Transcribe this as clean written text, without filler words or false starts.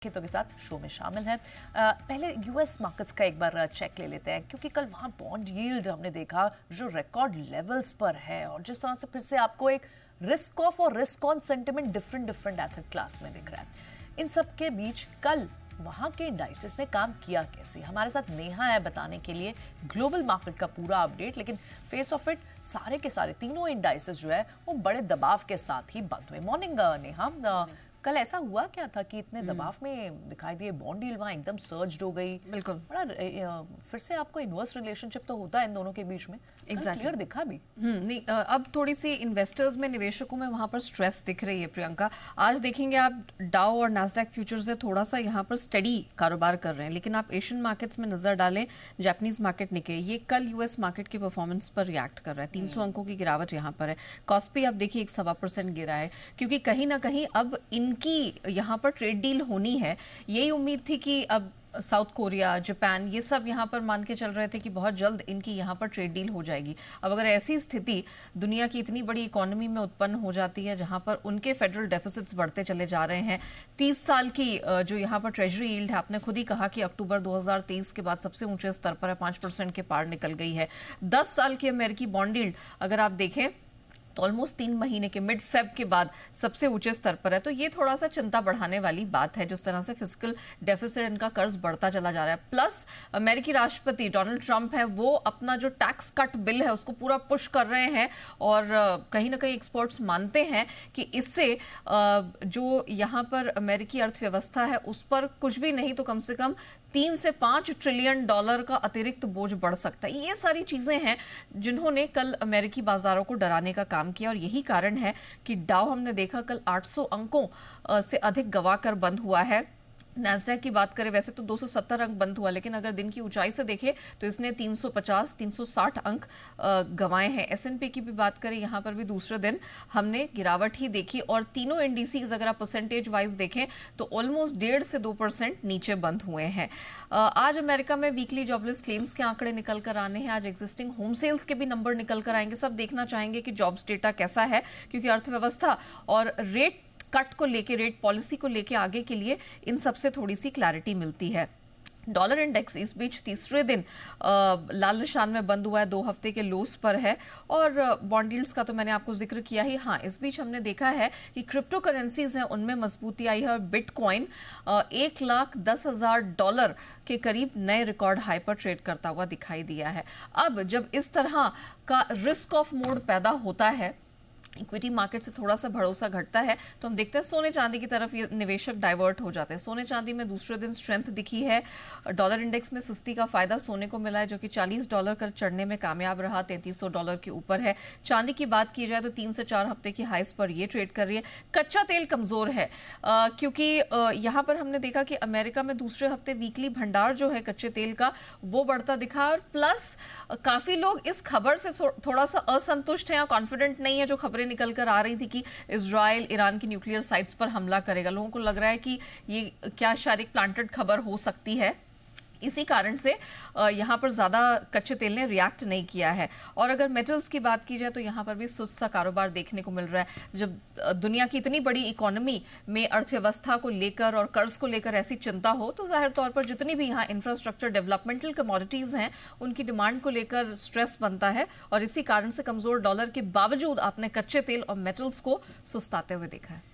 के साथ शो में शामिल हैं। पहले यूएस मार्केट्स का एक बार चेक ले लेते हैं, क्योंकि कल वहाँ बॉन्ड यील्ड हमने देखा जो रिकॉर्ड लेवल्स पर है, और जिस तरह से फिर से आपको एक रिस्क ऑफ और risk on sentiment different asset class में दिख रहा है। इन सब के बीच कल वहाँ के इंडाइसेस ने काम किया कैसे, हमारे साथ नेहा है बताने के लिए ग्लोबल मार्केट का पूरा अपडेट। लेकिन फेस ऑफ इट सारे के सारे तीनों इंडाइसेस जो है वो बड़े दबाव के साथ ही बंद हुए। मॉर्निंग नेहा, कल ऐसा हुआ क्या था कि इतने दबाव में दिखाई दिए बॉन्ड यील्ड वहाँ एकदम सर्ज्ड हो गई? बिल्कुल, बड़ा फिर से आपको इनवर्स रिलेशनशिप तो होता है इन दोनों के बीच में, क्लियर दिखा भी। नहीं, अब थोड़ी सी इन्वेस्टर्स में, निवेशकों में वहां पर स्ट्रेस दिख रही है प्रियंका। आज देखेंगे आप डाउ और नास्डैक फ्यूचर्स से थोड़ा सा यहाँ पर स्टडी कारोबार कर रहे हैं, लेकिन आप एशियन मार्केट्स में नजर डालें, जापानीज मार्केट निके ये कल यूएस मार्केट की परफॉर्मेंस पर रिएक्ट कर रहा है। 300 अंकों की गिरावट यहाँ पर है। कॉस्पी आप देखिए 1.25% गिरा है, क्योंकि कहीं ना कहीं अब इनकी यहाँ पर ट्रेड डील होनी है। यही उम्मीद थी कि अब साउथ कोरिया, जापान, ये सब यहाँ पर मान के चल रहे थे कि बहुत जल्द इनकी यहाँ पर ट्रेड डील हो जाएगी। अब अगर ऐसी स्थिति दुनिया की इतनी बड़ी इकोनॉमी में उत्पन्न हो जाती है जहाँ पर उनके फेडरल डेफिसिट्स बढ़ते चले जा रहे हैं, 30 साल की जो यहाँ पर ट्रेजरी यील्ड है, आपने खुद ही कहा कि अक्टूबर 2023 के बाद सबसे ऊंचे स्तर पर है, 5% के पार निकल गई है। 10 साल की अमेरिकी बॉन्ड यील्ड अगर आप देखें तो ऑलमोस्ट 3 महीने के मिड फेब के बाद सबसे ऊंचे स्तर पर है। तो ये थोड़ा सा चिंता बढ़ाने वाली बात है, जिस तरह से फिस्कल डेफिसिट, इनका कर्ज बढ़ता चला जा रहा है। प्लस अमेरिकी राष्ट्रपति डोनाल्ड ट्रंप है, वो अपना जो टैक्स कट बिल है उसको पूरा पुश कर रहे हैं, और कहीं ना कहीं एक्सपर्ट्स मानते हैं कि इससे जो यहाँ पर अमेरिकी अर्थव्यवस्था है उस पर कुछ भी नहीं तो कम से कम 3 से 5 ट्रिलियन डॉलर का अतिरिक्त बोझ बढ़ सकता है। ये सारी चीजें हैं जिन्होंने कल अमेरिकी बाजारों को डराने का काम किया, और यही कारण है कि डाउ हमने देखा कल 800 अंकों से अधिक गवाकर बंद हुआ है। नैस्डैक की बात करें वैसे तो 270 अंक बंद हुआ, लेकिन अगर दिन की ऊंचाई से देखें तो इसने 350-360 अंक गंवाए हैं। एसएनपी की भी बात करें, यहाँ पर भी दूसरे दिन हमने गिरावट ही देखी, और तीनों इंडिसेस अगर आप परसेंटेज वाइज देखें तो ऑलमोस्ट 1.5 से 2% नीचे बंद हुए हैं। आज अमेरिका में वीकली जॉबलेस क्लेम्स के आंकड़े निकल कर आने हैं। आज एग्जिस्टिंग होम सेल्स के भी नंबर निकल कर आएंगे। सब देखना चाहेंगे कि जॉब्स डेटा कैसा है, क्योंकि अर्थव्यवस्था और रेट कट को लेके, रेट पॉलिसी को लेके आगे के लिए इन सबसे थोड़ी सी क्लैरिटी मिलती है। डॉलर इंडेक्स इस बीच तीसरे दिन लाल निशान में बंद हुआ है, 2 हफ्ते के लोस पर है, और बॉन्ड यील्ड्स का तो मैंने आपको जिक्र किया ही। हाँ, इस बीच हमने देखा है कि क्रिप्टो करेंसीज हैं उनमें मजबूती आई है, और बिटकॉइन $1,10,000 के करीब नए रिकॉर्ड हाई पर ट्रेड करता हुआ दिखाई दिया है। अब जब इस तरह का रिस्क ऑफ मोड पैदा होता है, इक्विटी मार्केट से थोड़ा सा भरोसा घटता है, तो हम देखते हैं सोने चांदी की तरफ ये निवेशक डाइवर्ट हो जाते हैं। सोने चांदी में दूसरे दिन स्ट्रेंथ दिखी है। डॉलर इंडेक्स में सुस्ती का फायदा सोने को मिला है, जो कि $40 कर चढ़ने में कामयाब रहा, $3300 के ऊपर है। चांदी की बात की जाए तो 3 से 4 हफ्ते की हाइस पर ये ट्रेड कर रही है। कच्चा तेल कमजोर है, क्योंकि यहाँ पर हमने देखा कि अमेरिका में दूसरे हफ्ते वीकली भंडार जो है कच्चे तेल का वो बढ़ता दिखा, और प्लस काफी लोग इस खबर से थोड़ा सा असंतुष्ट हैं, कॉन्फिडेंट नहीं है। जो खबरें निकल कर आ रही थी कि इजराइल ईरान की न्यूक्लियर साइट्स पर हमला करेगा, लोगों को लग रहा है कि ये क्या शायद एक प्लांटेड खबर हो सकती है। इसी कारण से यहाँ पर ज़्यादा कच्चे तेल ने रिएक्ट नहीं किया है। और अगर मेटल्स की बात की जाए तो यहाँ पर भी सुस्त सा कारोबार देखने को मिल रहा है। जब दुनिया की इतनी बड़ी इकोनॉमी में अर्थव्यवस्था को लेकर और कर्ज को लेकर ऐसी चिंता हो, तो जाहिर तौर पर जितनी भी यहाँ इंफ्रास्ट्रक्चर डेवलपमेंटल कमोडिटीज़ हैं उनकी डिमांड को लेकर स्ट्रेस बनता है, और इसी कारण से कमज़ोर डॉलर के बावजूद आपने कच्चे तेल और मेटल्स को सुस्ताते हुए देखा है।